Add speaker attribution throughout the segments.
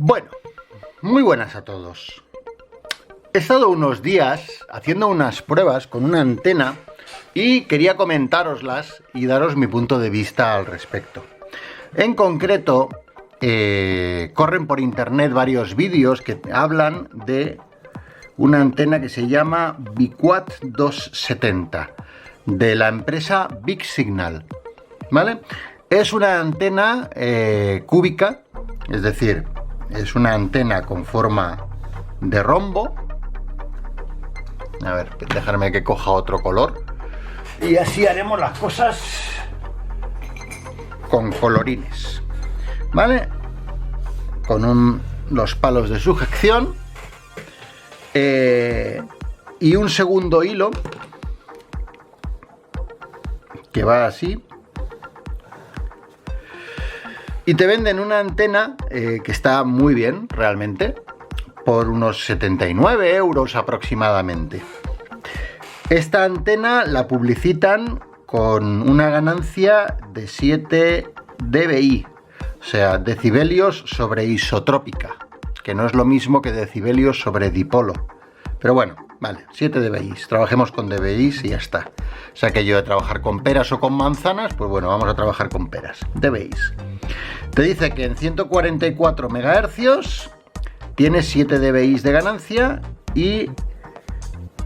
Speaker 1: Bueno, muy buenas a todos. He estado unos días haciendo unas pruebas con una antena y quería comentároslas y daros mi punto de vista al respecto. En concreto, corren por internet varios vídeos que hablan de una antena que se llama Biquat 270 de la empresa Big Signal, ¿vale? Es una antena cúbica, es decir, es una antena con forma de rombo. A ver, dejarme que coja otro color y así haremos las cosas con colorines, ¿vale? Con los palos de sujeción y un segundo hilo que va así. Y te venden una antena que está muy bien, realmente, por unos 79 euros aproximadamente. Esta antena la publicitan con una ganancia de 7 dBi, o sea, decibelios sobre isotrópica, que no es lo mismo que decibelios sobre dipolo. Pero bueno, vale, 7 dBi, trabajemos con dBi y ya está. O sea, que yo de trabajar con peras o con manzanas, pues bueno, vamos a trabajar con peras, dBi. Te dice que en 144 MHz tiene 7 dBi de ganancia y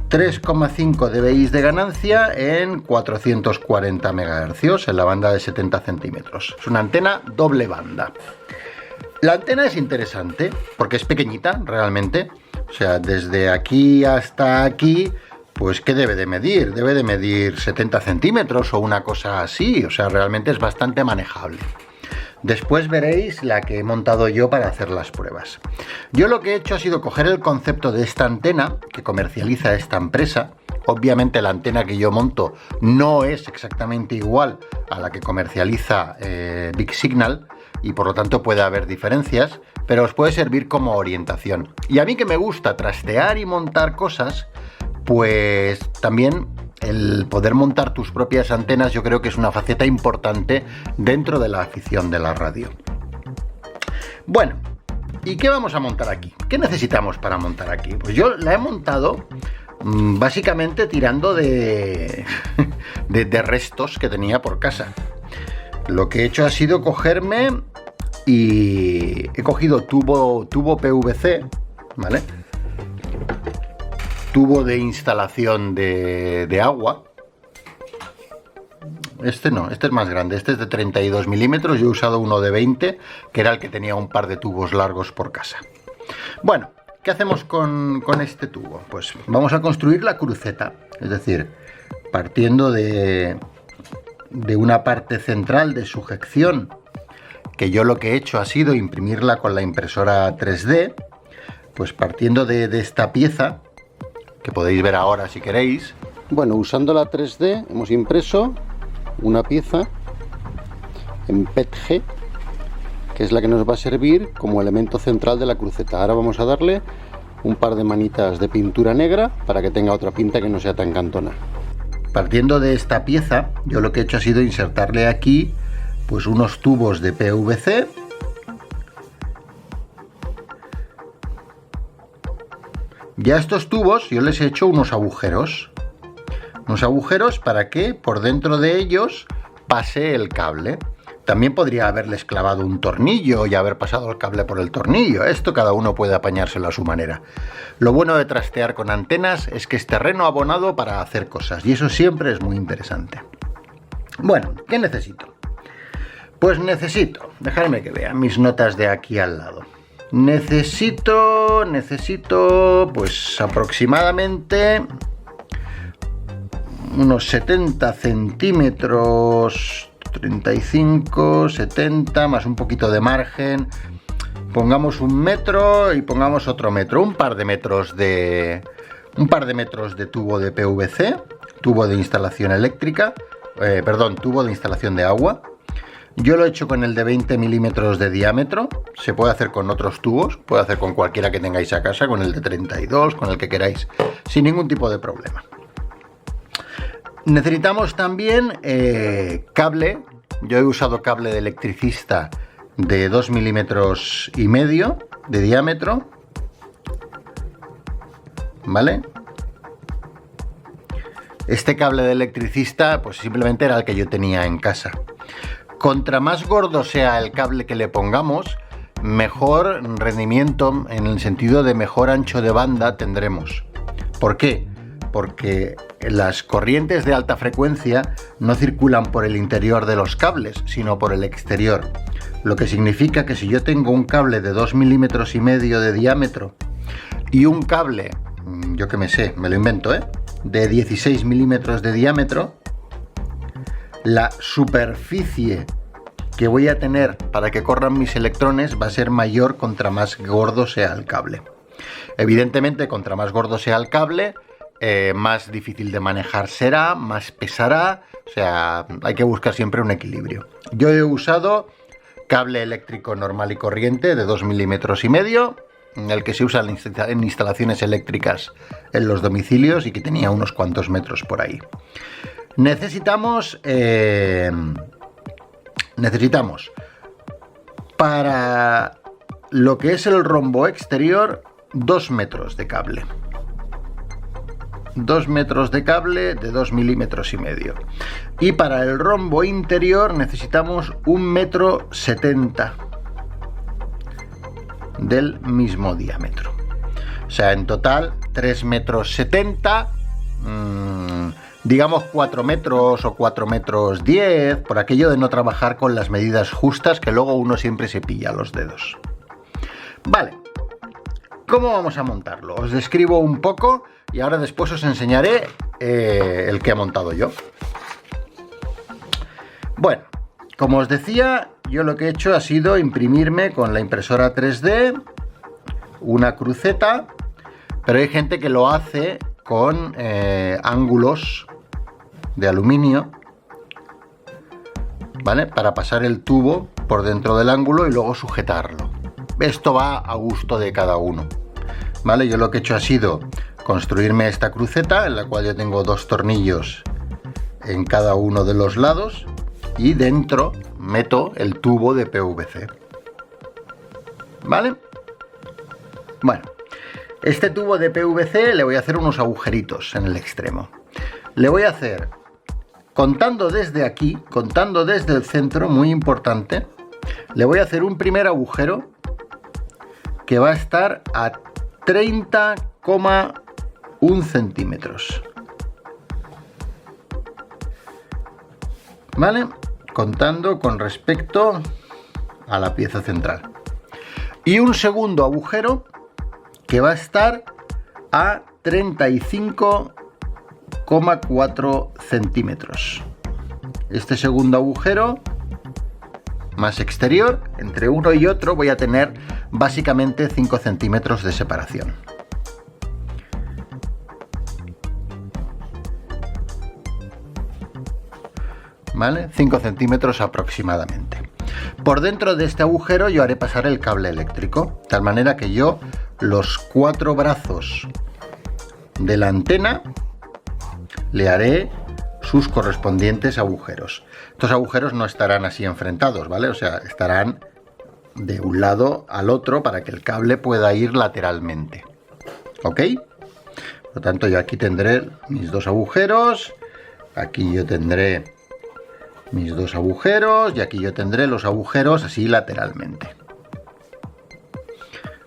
Speaker 1: 3,5 dBi de ganancia en 440 MHz en la banda de 70 centímetros. Es una antena doble banda. La antena es interesante porque es pequeñita realmente. O sea, desde aquí hasta aquí, pues ¿qué debe de medir? Debe de medir 70 centímetros o una cosa así. O sea, realmente es bastante manejable. Después veréis la que he montado yo para hacer las pruebas. Yo lo que he hecho ha sido coger el concepto de esta antena que comercializa esta empresa. Obviamente la antena que yo monto no es exactamente igual a la que comercializa Big Signal y por lo tanto puede haber diferencias, pero os puede servir como orientación. Y a mí que me gusta trastear y montar cosas, pues también el poder montar tus propias antenas yo creo que es una faceta importante dentro de la afición de la radio. Bueno, ¿y qué vamos a montar aquí? ¿Qué necesitamos para montar aquí? Pues yo la he montado básicamente tirando de restos que tenía por casa. Lo que he hecho ha sido cogerme y he cogido tubo PVC, ¿vale? Tubo de instalación de agua. Este no, este es más grande, este es de 32 milímetros. Yo he usado uno de 20, que era el que tenía un par de tubos largos por casa. Bueno, ¿qué hacemos con este tubo? Pues vamos a construir la cruceta, es decir, partiendo de una parte central de sujeción, que yo lo que he hecho ha sido imprimirla con la impresora 3D, pues partiendo de esta pieza, que podéis ver ahora si queréis. Bueno, usando la 3D hemos impreso una pieza en PETG, que es la que nos va a servir como elemento central de la cruceta. Ahora vamos a darle un par de manitas de pintura negra para que tenga otra pinta que no sea tan cantona. Partiendo de esta pieza, yo lo que he hecho ha sido insertarle aquí pues unos tubos de PVC. Ya estos tubos yo les he hecho unos agujeros para que por dentro de ellos pase el cable. También podría haberles clavado un tornillo y haber pasado el cable por el tornillo. Esto cada uno puede apañárselo a su manera. Lo bueno de trastear con antenas es que es terreno abonado para hacer cosas y eso siempre es muy interesante. Bueno, ¿qué necesito? Pues necesito, dejadme que vea mis notas de aquí al lado. Necesito pues aproximadamente unos 70 centímetros, 35, 70, más un poquito de margen. Pongamos 1 metro y pongamos otro metro, un par de metros de tubo de PVC, tubo de instalación eléctrica, tubo de instalación de agua. Yo lo he hecho con el de 20 milímetros de diámetro. Se puede hacer con otros tubos, puede hacer con cualquiera que tengáis a casa, con el de 32, con el que queráis, sin ningún tipo de problema. Necesitamos también cable. Yo he usado cable de electricista de 2,5 milímetros, de diámetro, ¿vale? Este cable de electricista pues simplemente era el que yo tenía en casa. Contra más gordo sea el cable que le pongamos, mejor rendimiento, en el sentido de mejor ancho de banda tendremos. ¿Por qué? Porque las corrientes de alta frecuencia no circulan por el interior de los cables, sino por el exterior. Lo que significa que si yo tengo un cable de 2,5 milímetros de diámetro y un cable, yo que me sé, me lo invento, de 16 milímetros de diámetro, la superficie que voy a tener para que corran mis electrones va a ser mayor contra más gordo sea el cable. Evidentemente, contra más gordo sea el cable, más difícil de manejar será, más pesará, o sea, hay que buscar siempre un equilibrio. Yo he usado cable eléctrico normal y corriente de 2,5 milímetros, el que se usa en instalaciones eléctricas en los domicilios y que tenía unos cuantos metros por ahí. Necesitamos para lo que es el rombo exterior 2 metros de cable. 2 metros de cable de 2,5 milímetros. Y para el rombo interior necesitamos 1,70 m del mismo diámetro. O sea, en total 3,70 m, digamos 4 metros o 4,10 metros, por aquello de no trabajar con las medidas justas, que luego uno siempre se pilla los dedos. Vale, ¿cómo vamos a montarlo? Os describo un poco y ahora después os enseñaré el que he montado yo. Bueno, como os decía, yo lo que he hecho ha sido imprimirme con la impresora 3D una cruceta, pero hay gente que lo hace con ángulos de aluminio, ¿vale? Para pasar el tubo por dentro del ángulo y luego sujetarlo. Esto va a gusto de cada uno, ¿vale? Yo lo que he hecho ha sido construirme esta cruceta, en la cual yo tengo 2 tornillos en cada uno de los lados y dentro meto el tubo de PVC, ¿vale? Bueno, este tubo de PVC le voy a hacer unos agujeritos en el extremo. Le voy a hacer, contando desde aquí, contando desde el centro, muy importante, le voy a hacer un primer agujero que va a estar a 30,1 centímetros. ¿Vale? Contando con respecto a la pieza central. Y un segundo agujero que va a estar a 35,4 centímetros. Este segundo agujero más exterior, entre uno y otro voy a tener básicamente 5 centímetros de separación. ¿Vale? 5 centímetros aproximadamente. Por dentro de este agujero yo haré pasar el cable eléctrico, de tal manera que yo los 4 brazos de la antena le haré sus correspondientes agujeros. Estos agujeros no estarán así enfrentados, ¿vale? O sea, estarán de un lado al otro para que el cable pueda ir lateralmente. ¿Ok? Por lo tanto, yo aquí tendré mis 2 agujeros, aquí yo tendré mis 2 agujeros y aquí yo tendré los agujeros así lateralmente.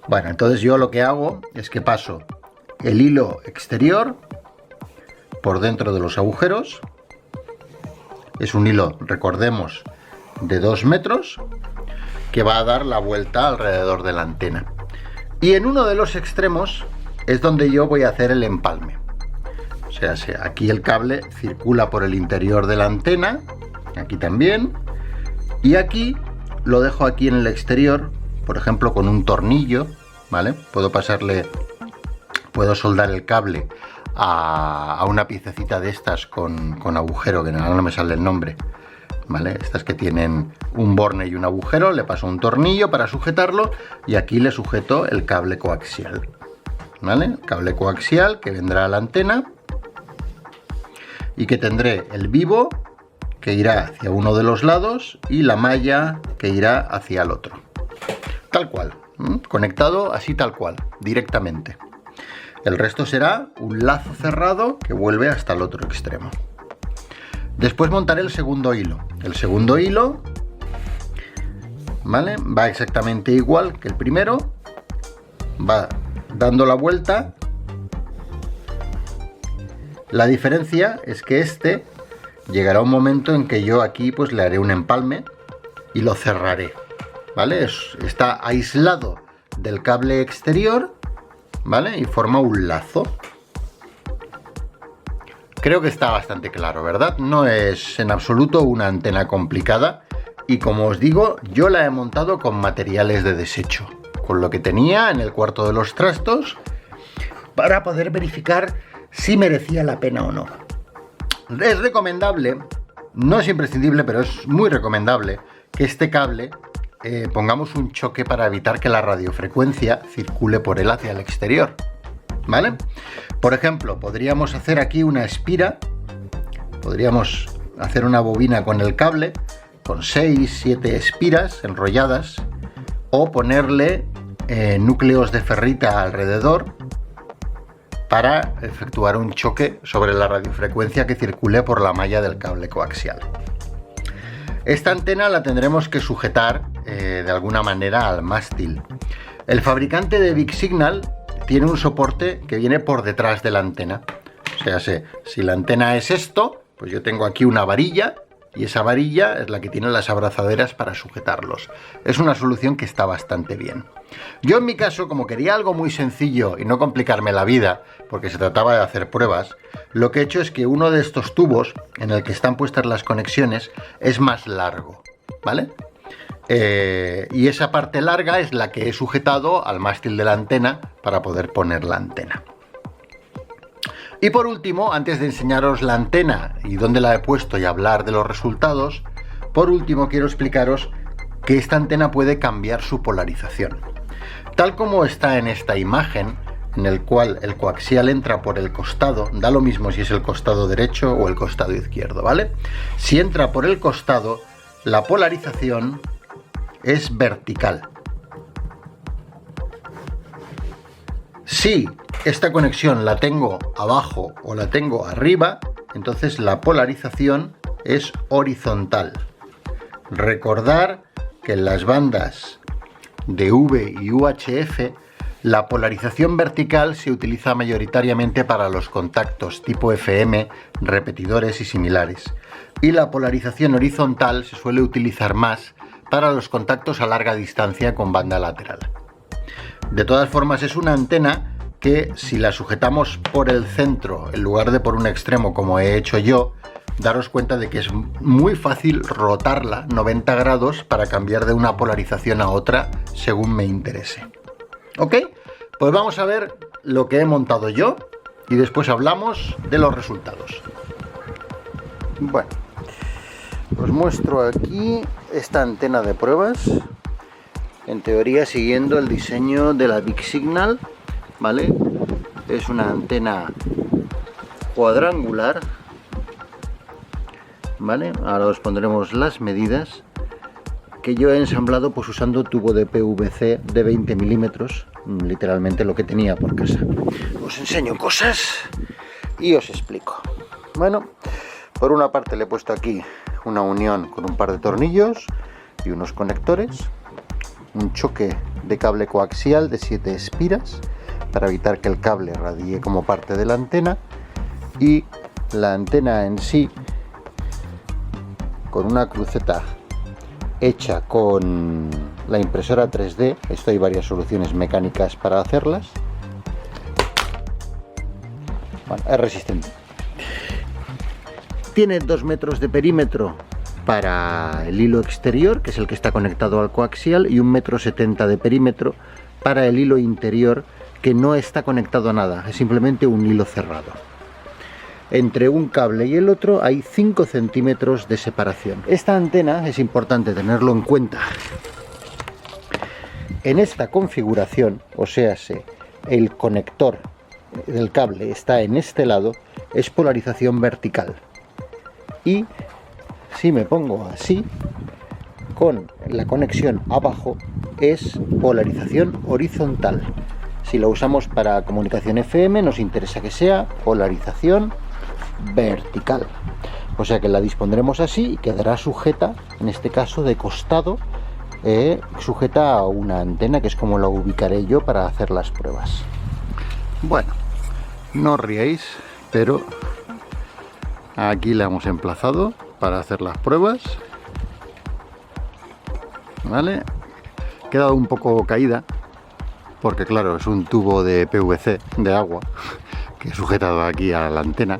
Speaker 1: Bueno, entonces yo lo que hago es que paso el hilo exterior por dentro de los agujeros. Es un hilo, recordemos, de 2 metros que va a dar la vuelta alrededor de la antena. Y en uno de los extremos es donde yo voy a hacer el empalme. O sea, aquí el cable circula por el interior de la antena, aquí también, y aquí lo dejo aquí en el exterior, por ejemplo con un tornillo, ¿vale? Puedo soldar el cable a una piececita de estas con agujero, que no me sale el nombre, ¿vale? Estas que tienen un borne y un agujero, le paso un tornillo para sujetarlo y aquí le sujeto el cable coaxial, ¿vale? El cable coaxial que vendrá a la antena y que tendré el vivo que irá hacia uno de los lados y la malla que irá hacia el otro, tal cual. conectado así tal cual, directamente. El resto será un lazo cerrado que vuelve hasta el otro extremo. Después montaré el segundo hilo. El segundo hilo, ¿vale?, va exactamente igual que el primero. Va dando la vuelta. La diferencia es que este llegará un momento en que yo aquí pues le haré un empalme y lo cerraré, ¿vale? Está aislado del cable exterior, ¿vale? Y forma un lazo. Creo que está bastante claro, ¿verdad? No es en absoluto una antena complicada y, como os digo, yo la he montado con materiales de desecho, con lo que tenía en el cuarto de los trastos, para poder verificar si merecía la pena o no. Es recomendable, no es imprescindible, pero es muy recomendable que este cable pongamos un choque para evitar que la radiofrecuencia circule por él hacia el exterior, ¿vale? Por ejemplo, podríamos hacer aquí una espira, podríamos hacer una bobina con el cable, con 6-7 espiras enrolladas, o ponerle núcleos de ferrita alrededor para efectuar un choque sobre la radiofrecuencia que circule por la malla del cable coaxial. Esta antena la tendremos que sujetar de alguna manera al mástil. El fabricante de Big Signal tiene un soporte que viene por detrás de la antena. O sea, si la antena es esto, pues yo tengo aquí una varilla, y esa varilla es la que tiene las abrazaderas para sujetarlos. Es una solución que está bastante bien. Yo, en mi caso, como quería algo muy sencillo y no complicarme la vida, porque se trataba de hacer pruebas, lo que he hecho es que uno de estos tubos en el que están puestas las conexiones es más largo, ¿vale? Y esa parte larga es la que he sujetado al mástil de la antena para poder poner la antena. Y por último, antes de enseñaros la antena y dónde la he puesto y hablar de los resultados, por último quiero explicaros que esta antena puede cambiar su polarización. Tal como está en esta imagen, en el cual el coaxial entra por el costado, da lo mismo si es el costado derecho o el costado izquierdo, ¿vale? Si entra por el costado, la polarización es vertical. Si esta conexión la tengo abajo o la tengo arriba, entonces la polarización es horizontal. Recordar que en las bandas de V y UHF la polarización vertical se utiliza mayoritariamente para los contactos tipo FM, repetidores y similares, y la polarización horizontal se suele utilizar más para los contactos a larga distancia con banda lateral. De todas formas, es una antena que, si la sujetamos por el centro en lugar de por un extremo como he hecho yo, daros cuenta de que es muy fácil rotarla 90 grados para cambiar de una polarización a otra según me interese. ¿Ok? Pues vamos a ver lo que he montado yo y después hablamos de los resultados. Bueno, os muestro aquí esta antena de pruebas, en teoría siguiendo el diseño de la Big Signal, ¿vale? Es una antena cuadrangular, ¿vale? Ahora os pondremos las medidas, que yo he ensamblado pues usando tubo de PVC de 20 milímetros, literalmente lo que tenía por casa. Os enseño cosas y os explico. Bueno, por una parte le he puesto aquí una unión con un par de tornillos y unos conectores, un choque de cable coaxial de 7 espiras para evitar que el cable radie como parte de la antena, y la antena en sí con una cruceta hecha con la impresora 3D. Esto hay varias soluciones mecánicas para hacerlas. Bueno, es resistente. Tiene 2 metros de perímetro para el hilo exterior, que es el que está conectado al coaxial, y 1,70 m de perímetro para el hilo interior, que no está conectado a nada, es simplemente un hilo cerrado. Entre un cable y el otro hay 5 centímetros de separación. Esta antena es importante tenerlo en cuenta. En esta configuración, o sea, el conector del cable está en este lado, es polarización vertical. Y si me pongo así, con la conexión abajo, es polarización horizontal. Si lo usamos para comunicación FM, nos interesa que sea polarización vertical. O sea que la dispondremos así y quedará sujeta, en este caso de costado, sujeta a una antena, que es como la ubicaré yo para hacer las pruebas. Bueno, no os riáis, pero aquí la hemos emplazado para hacer las pruebas. ¿Vale? Ha quedado un poco caída, porque claro, es un tubo de PVC, de agua, que he sujetado aquí a la antena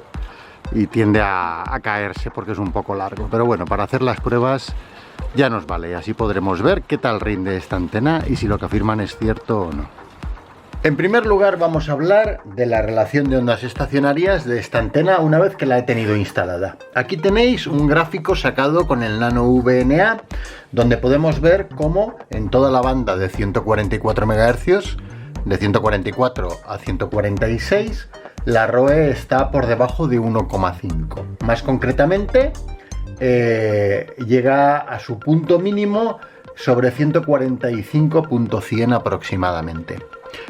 Speaker 1: y tiende a caerse porque es un poco largo. Pero bueno, para hacer las pruebas ya nos vale, así podremos ver qué tal rinde esta antena y si lo que afirman es cierto o no. En primer lugar vamos a hablar de la relación de ondas estacionarias de esta antena una vez que la he tenido instalada. Aquí tenéis un gráfico sacado con el Nano VNA, donde podemos ver cómo en toda la banda de 144 MHz, de 144 a 146, la ROE está por debajo de 1,5. Más concretamente, llega a su punto mínimo sobre 145.100 aproximadamente.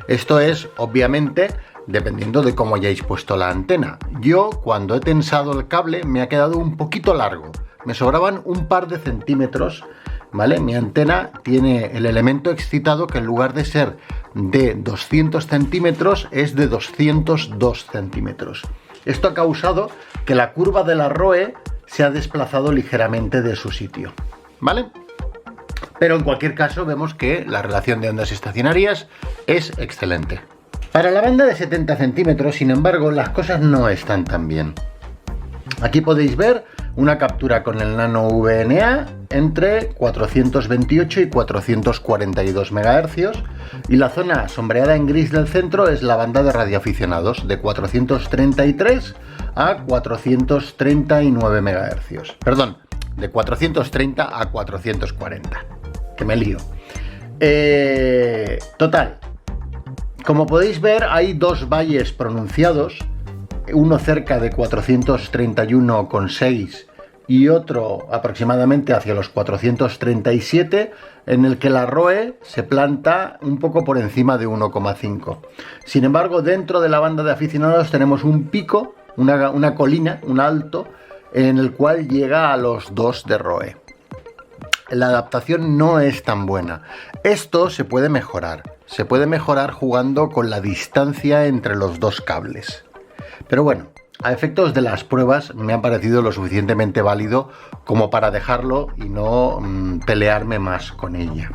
Speaker 1: Esto es, obviamente, dependiendo de cómo hayáis puesto la antena. Yo, cuando he tensado el cable, me ha quedado un poquito largo. Me sobraban un par de centímetros, ¿vale? Mi antena tiene el elemento excitado que en lugar de ser de 200 centímetros es de 202 centímetros. Esto ha causado que la curva de la ROE se ha desplazado ligeramente de su sitio, ¿vale? Pero en cualquier caso vemos que la relación de ondas estacionarias es excelente. Para la banda de 70 centímetros, sin embargo, las cosas no están tan bien. Aquí podéis ver una captura con el Nano VNA entre 428 y 442 MHz y la zona sombreada en gris del centro es la banda de radioaficionados de 433 a 439 MHz. Perdón, de 430 a 440. Que me lío. Total. Como podéis ver, hay dos valles pronunciados, uno cerca de 431,6 y otro aproximadamente hacia los 437, en el que la ROE se planta un poco por encima de 1,5. Sin embargo, dentro de la banda de aficionados tenemos un pico, una colina, un alto, en el cual llega a los 2 de ROE. La adaptación no es tan buena. Esto se puede mejorar jugando con la distancia entre los dos cables. Pero bueno, a efectos de las pruebas me ha parecido lo suficientemente válido como para dejarlo y no pelearme más con ella.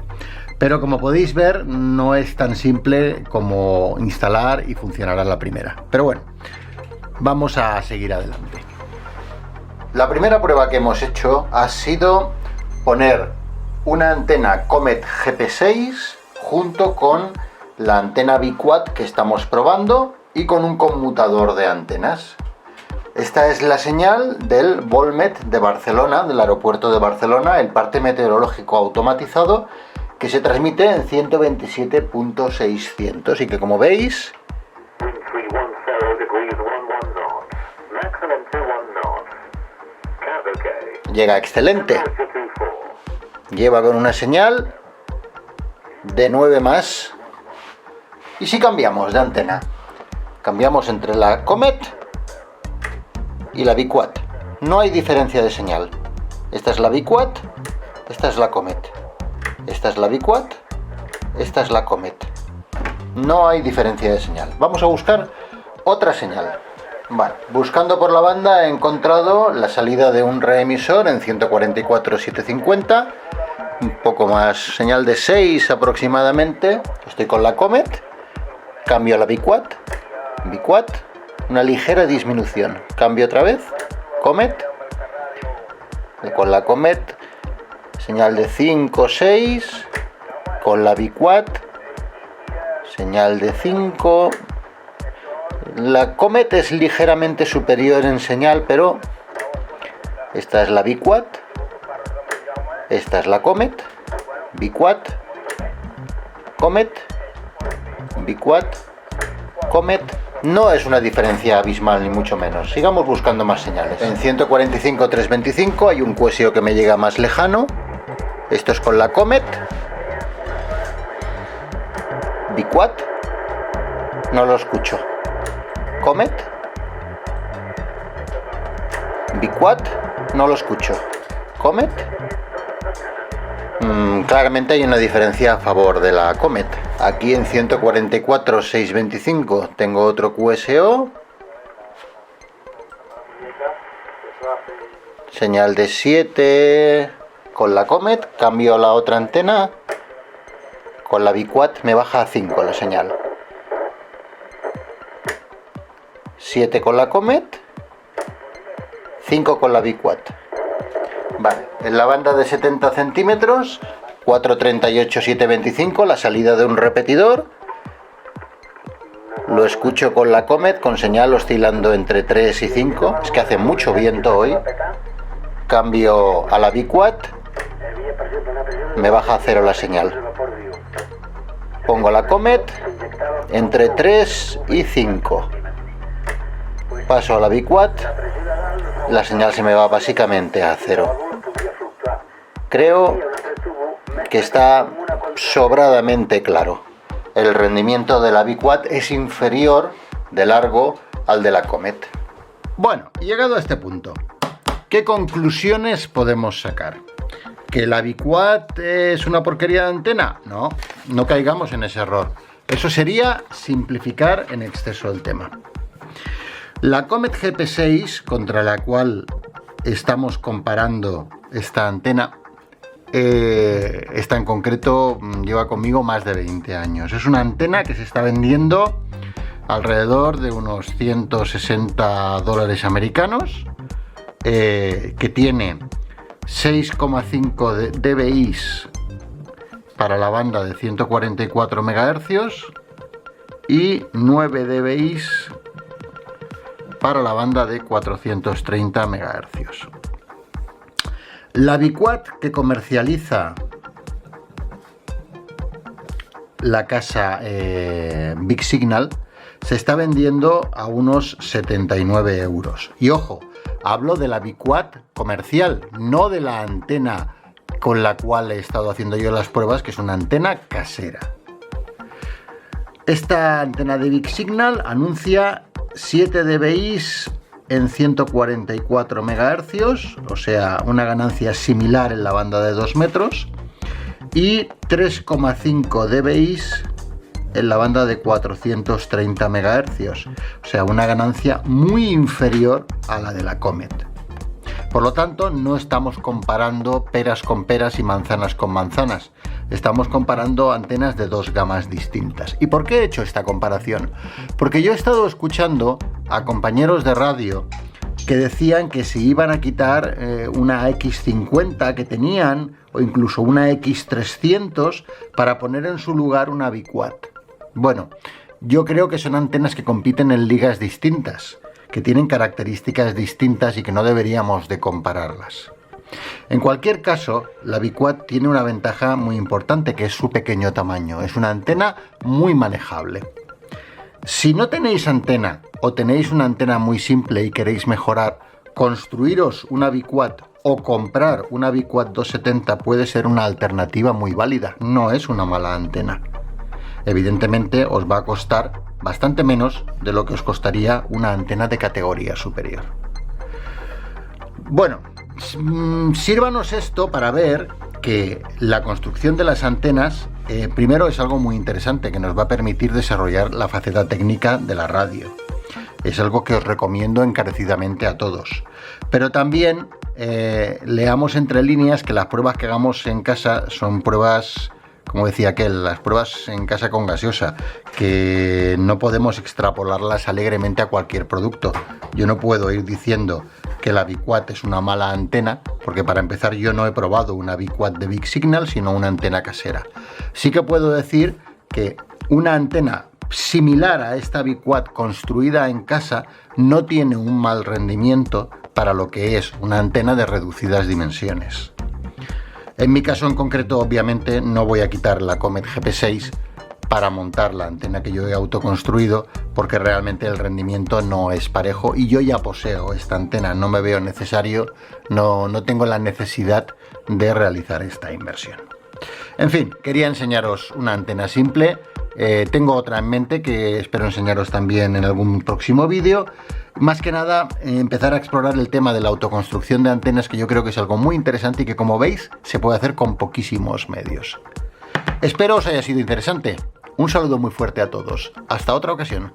Speaker 1: Pero como podéis ver, no es tan simple como instalar y funcionará la primera. Pero bueno, vamos a seguir adelante. La primera prueba que hemos hecho ha sido poner una antena Comet GP6 junto con la antena Biquad que estamos probando y con un conmutador de antenas. Esta es la señal del Volmet de Barcelona, del aeropuerto de Barcelona, el parte meteorológico automatizado que se transmite en 127.600 y que, como veis, llega excelente. Lleva con una señal de 9 más. Y si cambiamos de antena, cambiamos entre la Comet y la Biquad, no hay diferencia de señal. Esta es la Biquad, esta es la Comet. Esta es la Biquad, esta es la Comet. No hay diferencia de señal. Vamos a buscar otra señal. Vale, buscando por la banda he encontrado la salida de un reemisor en 144.750, un poco más, señal de 6 aproximadamente. Estoy con la Comet, cambio a la Biquad, una ligera disminución, cambio otra vez, Comet, y con la Comet, señal de 5, 6, con la Biquad, señal de 5. La Comet es ligeramente superior en señal, pero esta es la Biquad, esta es la Comet, Biquad, Comet, Biquad, Comet. No es una diferencia abismal ni mucho menos. Sigamos buscando más señales. En 145.325 hay un QSO que me llega más lejano. Esto es con la Comet. Biquat, no lo escucho. Comet, Biquat, no lo escucho. Comet, claramente hay una diferencia a favor de la Comet. Aquí en 144.625 tengo otro QSO, señal de 7 con la Comet, cambio la otra antena, con la Biquat me baja a 5 la señal. 7 con la Comet, 5 con la Biquat. Vale, en la banda de 70 centímetros, 438.725, la salida de un repetidor. Lo escucho con la Comet con señal oscilando entre 3 y 5. Es que hace mucho viento hoy. Cambio a la Biquat, me baja a 0 la señal. Pongo la Comet entre 3 y 5. Paso a la Biquat, la señal se me va básicamente a 0. Creo que está sobradamente claro. El rendimiento de la Biquat es inferior de largo al de la Comet. Bueno, llegado a este punto, ¿qué conclusiones podemos sacar? ¿Que la Biquat es una porquería de antena? No, no caigamos en ese error. Eso sería simplificar en exceso el tema. La Comet GP6, contra la cual estamos comparando esta antena, esta en concreto lleva conmigo más de 20 años. Es una antena que se está vendiendo alrededor de unos $160 americanos, que tiene 6,5 dBi para la banda de 144 MHz y 9 dBi para la banda de 430 MHz. La Biquat que comercializa la casa Big Signal se está vendiendo a unos 79 euros. Y ojo, hablo de la Biquat comercial, no de la antena con la cual he estado haciendo yo las pruebas, que es una antena casera. Esta antena de Big Signal anuncia 7 dBi en 144 MHz, o sea, una ganancia similar en la banda de 2 metros, y 3,5 dBi en la banda de 430 MHz, o sea, una ganancia muy inferior a la de la Comet. Por lo tanto, no estamos comparando peras con peras y manzanas con manzanas. Estamos comparando antenas de dos gamas distintas. ¿Y por qué he hecho esta comparación? Porque yo he estado escuchando a compañeros de radio que decían que si iban a quitar una X50 que tenían, o incluso una X300, para poner en su lugar una Biquat. Bueno, yo creo que son antenas que compiten en ligas distintas, que tienen características distintas y que no deberíamos de compararlas. En cualquier caso, la Biquat tiene una ventaja muy importante, que es su pequeño tamaño. Es una antena muy manejable. Si no tenéis antena o tenéis una antena muy simple y queréis mejorar, construiros una Biquat o comprar una Biquat 270 puede ser una alternativa muy válida. No es una mala antena. Evidentemente os va a costar bastante menos de lo que os costaría una antena de categoría superior. Bueno, sírvanos esto para ver que la construcción de las antenas primero es algo muy interesante que nos va a permitir desarrollar la faceta técnica de la radio. Es algo que os recomiendo encarecidamente a todos. Pero también leamos entre líneas que las pruebas que hagamos en casa son pruebas, como decía aquel, las pruebas en casa con gaseosa, que no podemos extrapolarlas alegremente a cualquier producto. Yo no puedo ir diciendo que la Biquat es una mala antena, porque para empezar yo no he probado una Biquat de Big Signal, sino una antena casera. Sí que puedo decir que una antena similar a esta Biquat construida en casa no tiene un mal rendimiento para lo que es una antena de reducidas dimensiones. En mi caso en concreto, obviamente, no voy a quitar la Comet GP6 para montar la antena que yo he autoconstruido, porque realmente el rendimiento no es parejo y yo ya poseo esta antena, no me veo necesario, no tengo la necesidad de realizar esta inversión. En fin, quería enseñaros una antena simple Tengo otra en mente que espero enseñaros también en algún próximo vídeo. Más que nada, empezar a explorar el tema de la autoconstrucción de antenas, que yo creo que es algo muy interesante y que, como veis, se puede hacer con poquísimos medios. Espero os haya sido interesante. Un saludo muy fuerte a todos. Hasta otra ocasión.